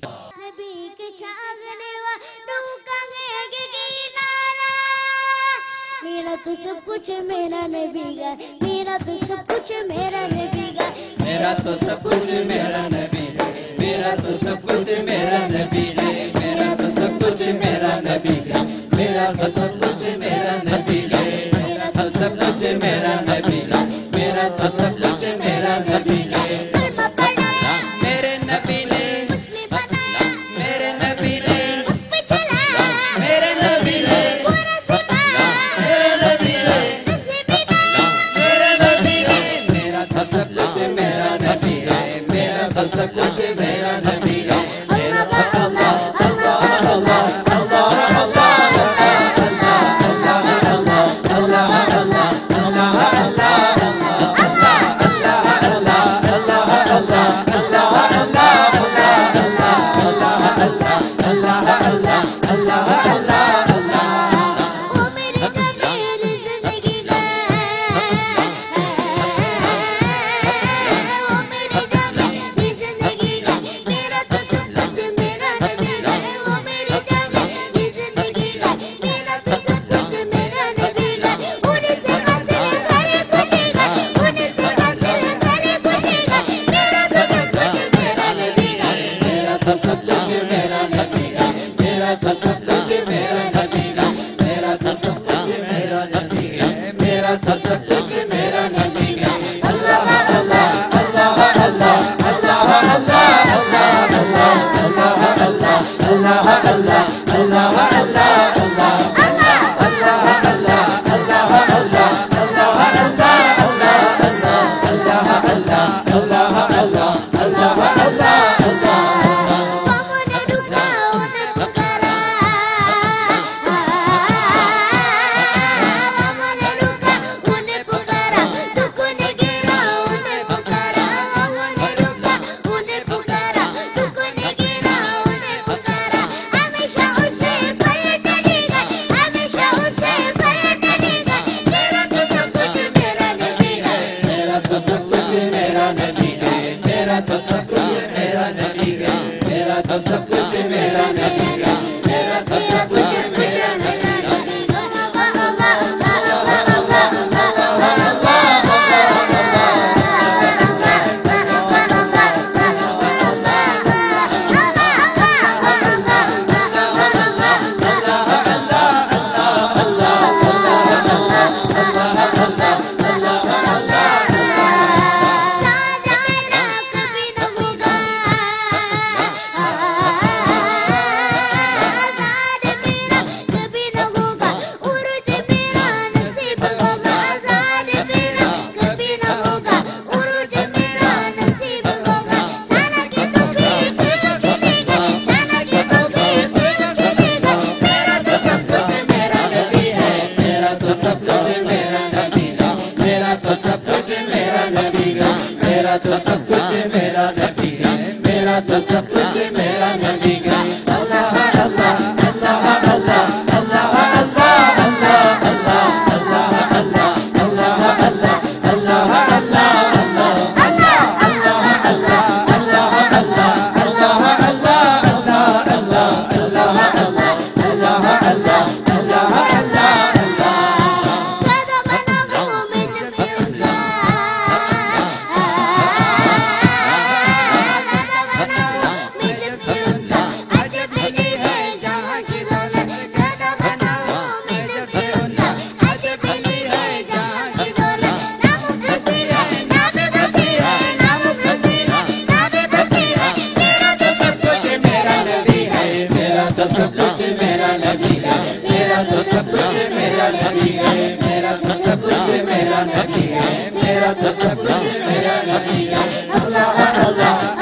نبی کے چاگنے والوں کا گے کنارہ میرا تو سب کچھ میرا نبی گا میرا تو سب کچھ میرا نبی گا میرا تو سب کچھ میرا نبی ہے میرا تو سب کچھ میرا نبی ہے میرا تو سب کچھ میرا نبی ہے میرا تو سب کچھ میرا نبی ہے میرا تو سب کچھ میرا نبی ہے میرا تو سب کچھ میرا نبی ہے کلمہ پڑھایا میرے نبی نے مسلم بنایا میرے نبی نے حکم چلایا میرے نبی نے پورا سکھایا میرے نبی نے نصیب بنایا میرے نبی نے میرا تو سب کچھ میرا نبی ہے میرا تو سب کچھ میرا نبی ہے میرا تو اللہ اللہ اللہ اللہ وہ میری جمیر زندگی کا وہ میری جمیر زندگی کا میرا تو سب کچھ میرا نبی ہے وہ میری جمیر زندگی کا میرا تو سب کچھ میرا نبی ہے انہیں سے حاصل کرے خوشی کا انہیں سے حاصل کرے خوشی کا میرا تو سب کچھ میرا نبی ہے میرا تو سب کچھ میرا نبی ہے میرا تو سب کچھ میرا نبی ہے میرا تو سب کچھ میرا نبی ہے میرا تو سب کچھ میرا نبی ہے اللہ اللہ اللہ اللہ اللہ اللہ اللہ اللہ اللہ تو سب کچھ میرا نبی ہے میرا تو سب کچھ میرا نبی ہے میرا تو سب کچھ میرا نبی ہے میرا تو سب کچھ میرا نبی ہے میرا تو سب کچھ میرا نبی ہے میرا تو سب کچھ میرا نبی ہے میرا تو سب کچھ میرا نبی ہے اللہ اللہ اللہ اللہ اللہ سب کچھ میرا نبی ہے میرا تو سب کچھ میرا نبی ہے میرا تو سب کچھ میرا نبی ہے میرا تو سب کچھ میرا نبی ہے اللہ اللہ